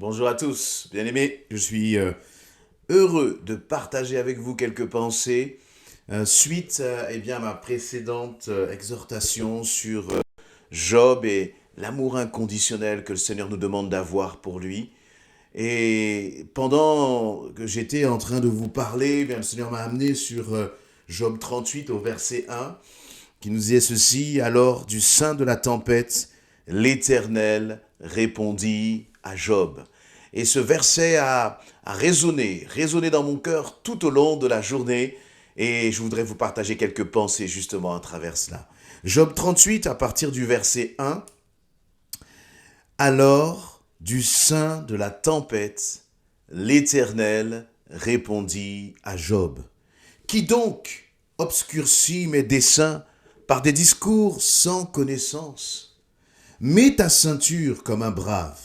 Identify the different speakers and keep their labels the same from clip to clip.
Speaker 1: Bonjour à tous, bien-aimés. Je suis heureux de partager avec vous quelques pensées suite à ma précédente exhortation sur Job et l'amour inconditionnel que le Seigneur nous demande d'avoir pour lui. Et pendant que j'étais en train de vous parler, le Seigneur m'a amené sur Job 38 au verset 1 qui nous disait ceci: Alors du sein de la tempête, l'Éternel répondit à Job. Et ce verset a résonné dans mon cœur tout au long de la journée. Et je voudrais vous partager quelques pensées justement à travers cela. Job 38, à partir du verset 1. Alors, du sein de la tempête, l'Éternel répondit à Job. Qui donc obscurcit mes desseins par des discours sans connaissance? Mets ta ceinture comme un brave.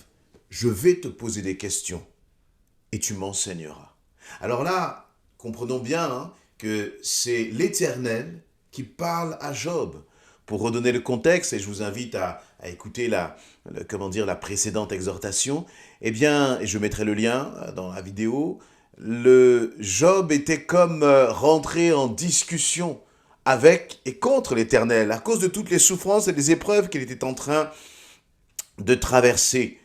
Speaker 1: Je vais te poser des questions et tu m'enseigneras. Alors là, comprenons bien que c'est l'Éternel qui parle à Job. Pour redonner le contexte, et je vous invite à écouter la précédente exhortation, et je mettrai le lien dans la vidéo, le Job était comme rentré en discussion avec et contre l'Éternel à cause de toutes les souffrances et les épreuves qu'il était en train de traverser.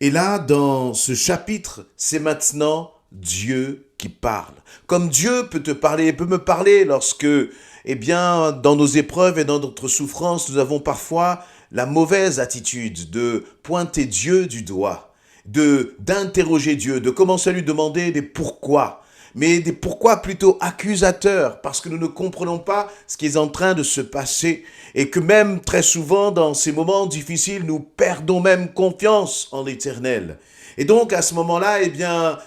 Speaker 1: Et là, dans ce chapitre, c'est maintenant Dieu qui parle. Comme Dieu peut te parler, peut me parler lorsque, dans nos épreuves et dans notre souffrance, nous avons parfois la mauvaise attitude de pointer Dieu du doigt, d'interroger Dieu, de commencer à lui demander des pourquoi, mais des pourquoi plutôt accusateurs, parce que nous ne comprenons pas ce qui est en train de se passer, et que même très souvent, dans ces moments difficiles, nous perdons même confiance en l'Éternel. Et donc, à ce moment-là,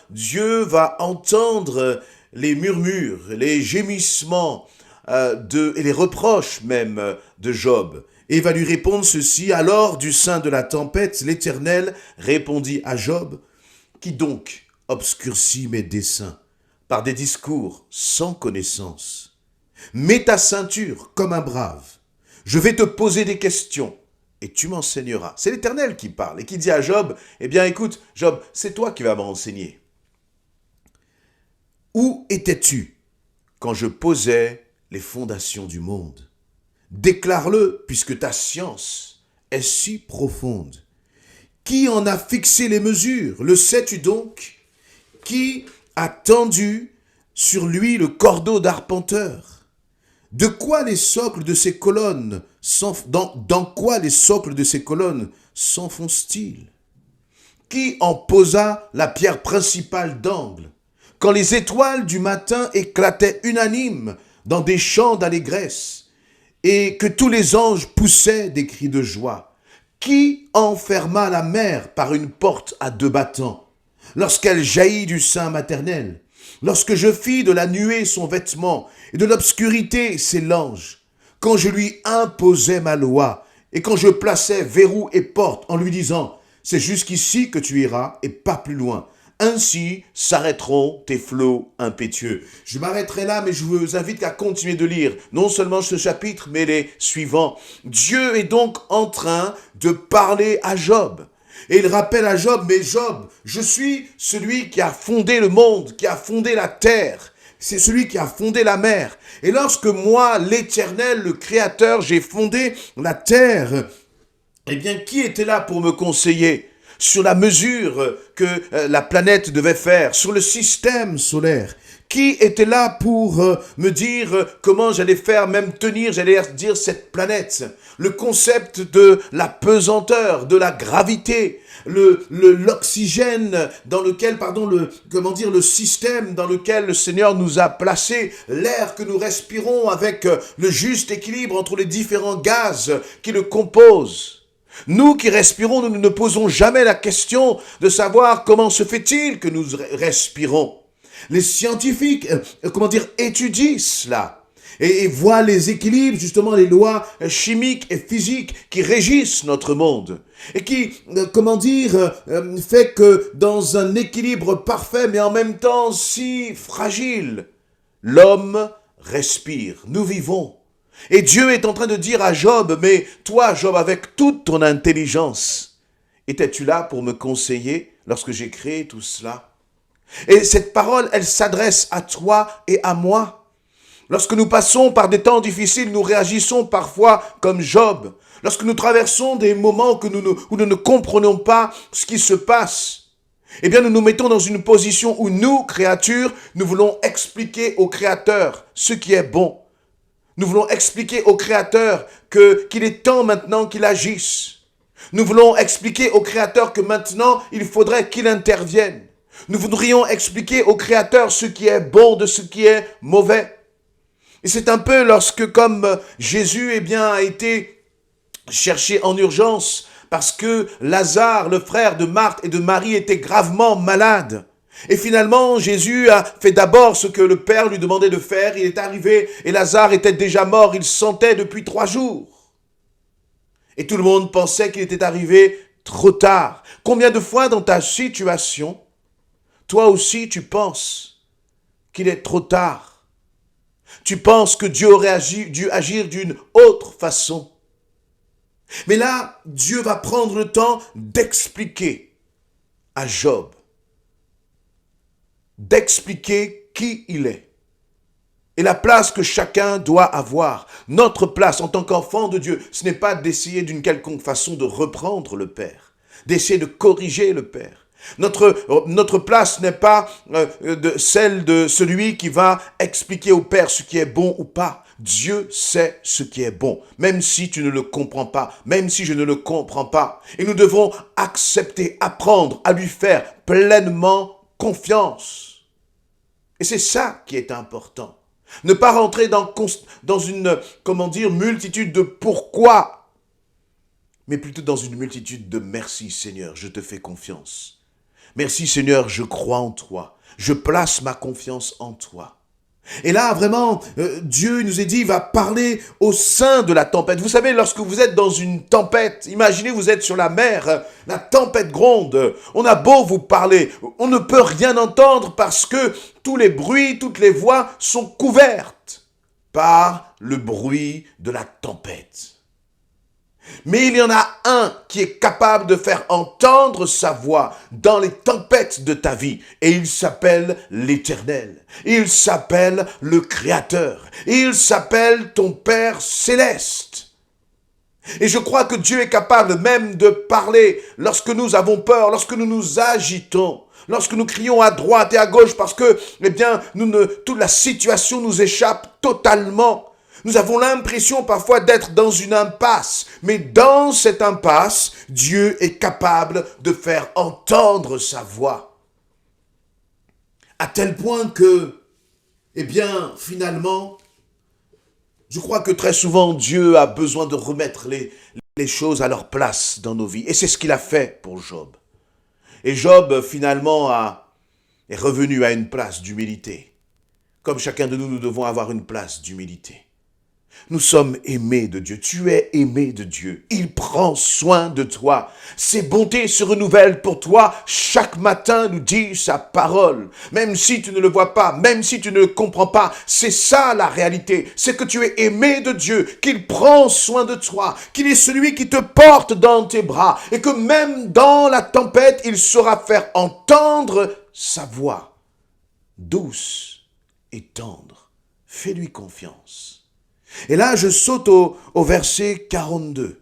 Speaker 1: Dieu va entendre les murmures, les gémissements, et les reproches même de Job. Et va lui répondre ceci: Alors, du sein de la tempête, l'Éternel répondit à Job: Qui donc obscurcit mes desseins par des discours sans connaissance? Mets ta ceinture comme un brave. Je vais te poser des questions et tu m'enseigneras. C'est l'Éternel qui parle et qui dit à Job: écoute, Job, c'est toi qui vas me renseigner. Où étais-tu quand je posais les fondations du monde? Déclare-le, puisque ta science est si profonde. Qui en a fixé les mesures? Le sais-tu donc? Qui a tendu sur lui le cordeau d'arpenteur? De quoi les socles de ces colonnes dans quoi les socles de ces colonnes s'enfoncent-ils? Qui en posa la pierre principale d'angle, quand les étoiles du matin éclataient unanimes dans des chants d'allégresse, et que tous les anges poussaient des cris de joie? Qui enferma la mer par une porte à deux battants, lorsqu'elle jaillit du sein maternel, lorsque je fis de la nuée son vêtement et de l'obscurité ses langes, quand je lui imposais ma loi et quand je plaçais verrou et porte en lui disant: c'est jusqu'ici que tu iras et pas plus loin. Ainsi s'arrêteront tes flots impétueux. Je m'arrêterai là, mais je vous invite à continuer de lire non seulement ce chapitre, mais les suivants. Dieu est donc en train de parler à Job. Et il rappelle à Job: mais Job, je suis celui qui a fondé le monde, qui a fondé la terre. C'est celui qui a fondé la mer. Et lorsque moi, l'Éternel, le Créateur, j'ai fondé la terre, qui était là pour me conseiller sur la mesure que la planète devait faire, sur le système solaire? Qui était là pour me dire comment j'allais faire, même tenir, j'allais dire, cette planète? Le concept de la pesanteur, de la gravité, l'oxygène dans lequel, le système dans lequel le Seigneur nous a placé, l'air que nous respirons avec le juste équilibre entre les différents gaz qui le composent. Nous qui respirons, nous ne posons jamais la question de savoir comment se fait-il que nous respirons. Les scientifiques, étudient cela et voient les équilibres, justement les lois chimiques et physiques qui régissent notre monde et qui, fait que dans un équilibre parfait mais en même temps si fragile, l'homme respire, nous vivons. Et Dieu est en train de dire à Job: mais toi, Job, avec toute ton intelligence, étais-tu là pour me conseiller lorsque j'ai créé tout cela. Et cette parole, elle s'adresse à toi et à moi. Lorsque nous passons par des temps difficiles, nous réagissons parfois comme Job. Lorsque nous traversons des moments où nous ne comprenons pas ce qui se passe, eh bien nous nous mettons dans une position où nous, créatures, nous voulons expliquer au Créateur ce qui est bon. Nous voulons expliquer au Créateur qu'il est temps maintenant qu'il agisse. Nous voulons expliquer au Créateur que maintenant, il faudrait qu'il intervienne. Nous voudrions expliquer au Créateur ce qui est bon de ce qui est mauvais. Et c'est un peu lorsque, comme Jésus, a été cherché en urgence parce que Lazare, le frère de Marthe et de Marie, était gravement malade. Et finalement, Jésus a fait d'abord ce que le Père lui demandait de faire. Il est arrivé et Lazare était déjà mort. Il sentait depuis 3 jours. Et tout le monde pensait qu'il était arrivé trop tard. Combien de fois dans ta situation, toi aussi tu penses qu'il est trop tard? Tu penses que Dieu aurait dû agir d'une autre façon. Mais là, Dieu va prendre le temps d'expliquer à Job, d'expliquer qui il est et la place que chacun doit avoir. Notre place en tant qu'enfant de Dieu, ce n'est pas d'essayer d'une quelconque façon de reprendre le Père, d'essayer de corriger le Père. Notre place n'est pas celle de celui qui va expliquer au Père ce qui est bon ou pas. Dieu sait ce qui est bon, même si tu ne le comprends pas, même si je ne le comprends pas. Et nous devons accepter, apprendre à lui faire pleinement confiance. Et c'est ça qui est important. Ne pas rentrer dans une, multitude de pourquoi, mais plutôt dans une multitude de merci Seigneur, je te fais confiance. Merci Seigneur, je crois en toi. Je place ma confiance en toi. Et là, vraiment, Dieu nous est dit, il va parler au sein de la tempête. Vous savez, lorsque vous êtes dans une tempête, imaginez vous êtes sur la mer, la tempête gronde, on a beau vous parler, on ne peut rien entendre parce que tous les bruits, toutes les voix sont couvertes par le bruit de la tempête. Mais il y en a un qui est capable de faire entendre sa voix dans les tempêtes de ta vie. Et il s'appelle l'Éternel. Il s'appelle le Créateur. Il s'appelle ton Père céleste. Et je crois que Dieu est capable même de parler lorsque nous avons peur, lorsque nous nous agitons. Lorsque nous crions à droite et à gauche parce que, toute la situation nous échappe totalement. Nous avons l'impression parfois d'être dans une impasse, mais dans cette impasse, Dieu est capable de faire entendre sa voix. À tel point que, finalement, je crois que très souvent Dieu a besoin de remettre les choses à leur place dans nos vies. Et c'est ce qu'il a fait pour Job. Et Job, finalement, est revenu à une place d'humilité. Comme chacun de nous, nous devons avoir une place d'humilité. Nous sommes aimés de Dieu. Tu es aimé de Dieu. Il prend soin de toi. Ses bontés se renouvellent pour toi. Chaque matin, nous dit sa parole. Même si tu ne le vois pas, même si tu ne le comprends pas, c'est ça la réalité. C'est que tu es aimé de Dieu, qu'il prend soin de toi, qu'il est celui qui te porte dans tes bras et que même dans la tempête, il saura faire entendre sa voix douce et tendre. Fais-lui confiance. Et là, je saute au verset 42,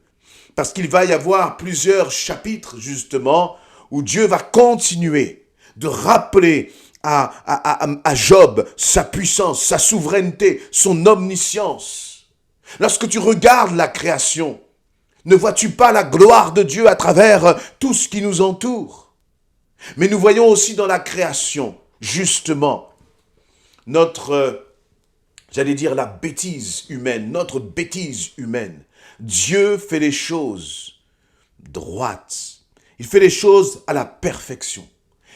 Speaker 1: parce qu'il va y avoir plusieurs chapitres, justement, où Dieu va continuer de rappeler à Job sa puissance, sa souveraineté, son omniscience. Lorsque tu regardes la création, ne vois-tu pas la gloire de Dieu à travers tout ce qui nous entoure? Mais nous voyons aussi dans la création, justement, la bêtise humaine, notre bêtise humaine. Dieu fait les choses droites. Il fait les choses à la perfection.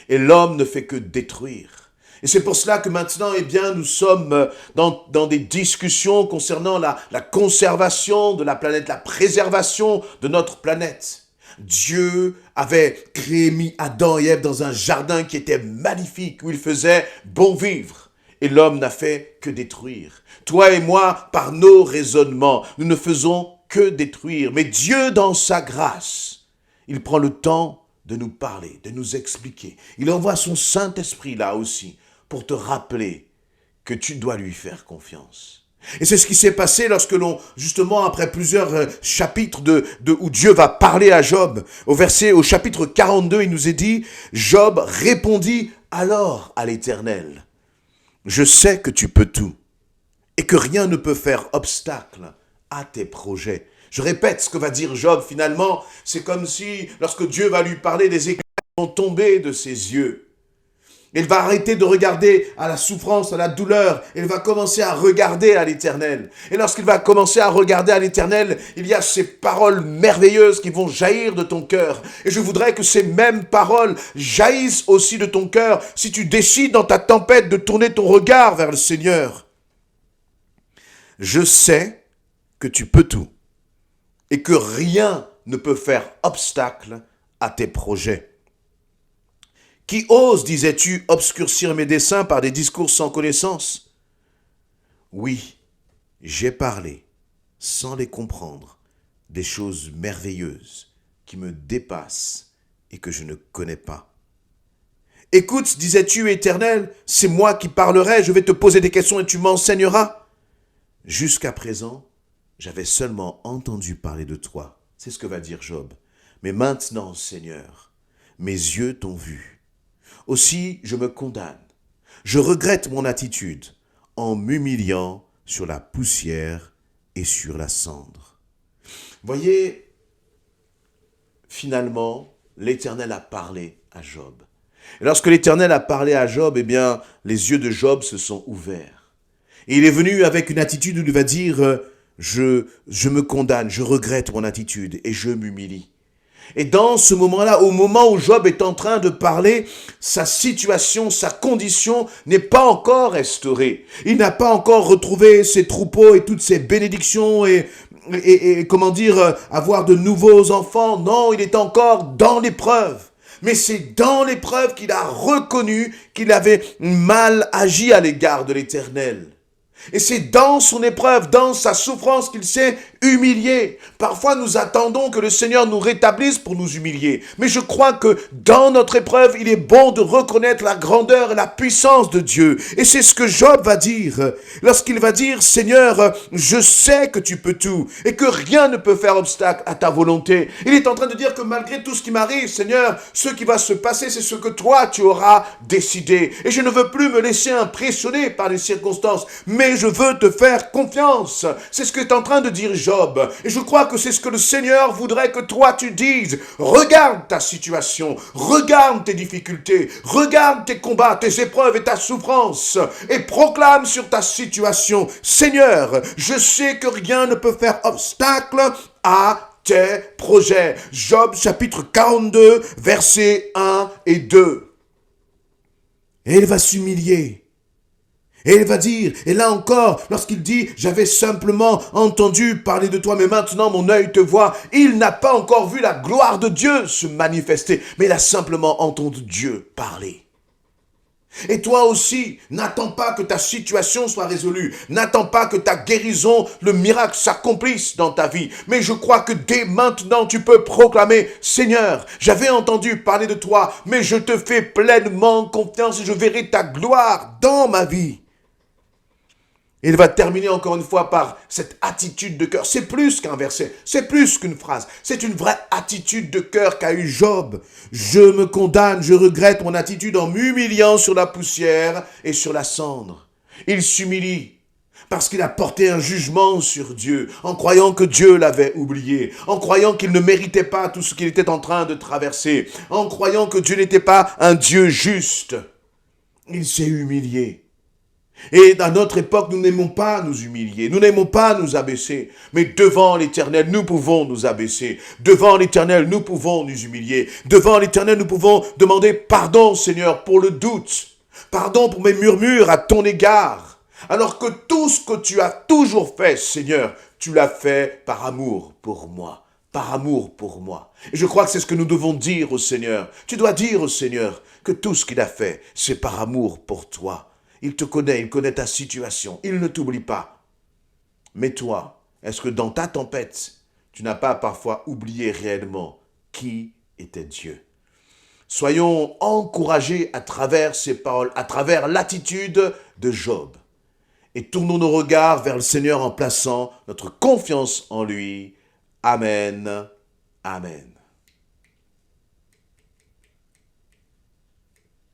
Speaker 1: Et l'homme ne fait que détruire. Et c'est pour cela que maintenant, nous sommes dans des discussions concernant la conservation de la planète, la préservation de notre planète. Dieu avait mis Adam et Ève dans un jardin qui était magnifique, où il faisait bon vivre. Et l'homme n'a fait que détruire. Toi et moi, par nos raisonnements, nous ne faisons que détruire. Mais Dieu, dans sa grâce, il prend le temps de nous parler, de nous expliquer. Il envoie son Saint-Esprit là aussi pour te rappeler que tu dois lui faire confiance. Et c'est ce qui s'est passé lorsque l'on, justement, après plusieurs chapitres où Dieu va parler à Job, au chapitre 42, il nous est dit, Job répondit alors à l'Éternel, je sais que tu peux tout et que rien ne peut faire obstacle à tes projets. Je répète ce que va dire Job finalement, c'est comme si lorsque Dieu va lui parler, des éclairs vont tomber de ses yeux. Il va arrêter de regarder à la souffrance, à la douleur. Il va commencer à regarder à l'Éternel. Et lorsqu'il va commencer à regarder à l'Éternel, il y a ces paroles merveilleuses qui vont jaillir de ton cœur. Et je voudrais que ces mêmes paroles jaillissent aussi de ton cœur si tu décides dans ta tempête de tourner ton regard vers le Seigneur. Je sais que tu peux tout et que rien ne peut faire obstacle à tes projets. Qui ose, disais-tu, obscurcir mes desseins par des discours sans connaissance? Oui, j'ai parlé, sans les comprendre, des choses merveilleuses qui me dépassent et que je ne connais pas. Écoute, disais-tu, Éternel, c'est moi qui parlerai, je vais te poser des questions et tu m'enseigneras. Jusqu'à présent, j'avais seulement entendu parler de toi. C'est ce que va dire Job. Mais maintenant, Seigneur, mes yeux t'ont vu. Aussi, je me condamne. Je regrette mon attitude en m'humiliant sur la poussière et sur la cendre. Voyez, finalement, l'Éternel a parlé à Job. Et lorsque l'Éternel a parlé à Job, eh bien, les yeux de Job se sont ouverts. Et il est venu avec une attitude où il va dire, je me condamne, je regrette mon attitude et je m'humilie. Et dans ce moment-là, au moment où Job est en train de parler, sa situation, sa condition n'est pas encore restaurée. Il n'a pas encore retrouvé ses troupeaux et toutes ses bénédictions et comment dire, avoir de nouveaux enfants. Non, il est encore dans l'épreuve. Mais c'est dans l'épreuve qu'il a reconnu qu'il avait mal agi à l'égard de l'Éternel. Et c'est dans son épreuve, dans sa souffrance qu'il s'est humilié. Parfois, nous attendons que le Seigneur nous rétablisse pour nous humilier. Mais je crois que dans notre épreuve, il est bon de reconnaître la grandeur et la puissance de Dieu. Et c'est ce que Job va dire. Lorsqu'il va dire, Seigneur, je sais que tu peux tout et que rien ne peut faire obstacle à ta volonté. Il est en train de dire que malgré tout ce qui m'arrive, Seigneur, ce qui va se passer, c'est ce que toi, tu auras décidé. Et je ne veux plus me laisser impressionner par les circonstances, mais je veux te faire confiance. C'est ce que est en train de dire Job. Et je crois que c'est ce que le Seigneur voudrait que toi tu dises. Regarde ta situation, regarde tes difficultés, regarde tes combats, tes épreuves et ta souffrance et proclame sur ta situation, Seigneur, je sais que rien ne peut faire obstacle à tes projets. Job chapitre 42, versets 1 et 2. Et il va s'humilier. Et il va dire, et là encore, lorsqu'il dit, j'avais simplement entendu parler de toi, mais maintenant mon œil te voit, il n'a pas encore vu la gloire de Dieu se manifester, mais il a simplement entendu Dieu parler. Et toi aussi, n'attends pas que ta situation soit résolue. N'attends pas que ta guérison, le miracle s'accomplisse dans ta vie. Mais je crois que dès maintenant, tu peux proclamer, Seigneur, j'avais entendu parler de toi, mais je te fais pleinement confiance et je verrai ta gloire dans ma vie. Il va terminer encore une fois par cette attitude de cœur. C'est plus qu'un verset, c'est plus qu'une phrase. C'est une vraie attitude de cœur qu'a eu Job. Je me condamne, je regrette mon attitude en m'humiliant sur la poussière et sur la cendre. Il s'humilie parce qu'il a porté un jugement sur Dieu, en croyant que Dieu l'avait oublié, en croyant qu'il ne méritait pas tout ce qu'il était en train de traverser, en croyant que Dieu n'était pas un Dieu juste. Il s'est humilié. Et à notre époque, nous n'aimons pas nous humilier, nous n'aimons pas nous abaisser. Mais devant l'Éternel, nous pouvons nous abaisser. Devant l'Éternel, nous pouvons nous humilier. Devant l'Éternel, nous pouvons demander pardon, Seigneur, pour le doute. Pardon pour mes murmures à ton égard. Alors que tout ce que tu as toujours fait, Seigneur, tu l'as fait par amour pour moi. Par amour pour moi. Et je crois que c'est ce que nous devons dire au Seigneur. Tu dois dire au Seigneur que tout ce qu'il a fait, c'est par amour pour toi. Il te connaît, il connaît ta situation, il ne t'oublie pas. Mais toi, est-ce que dans ta tempête, tu n'as pas parfois oublié réellement qui était Dieu? Soyons encouragés à travers ces paroles, à travers l'attitude de Job. Et tournons nos regards vers le Seigneur en plaçant notre confiance en lui. Amen. Amen.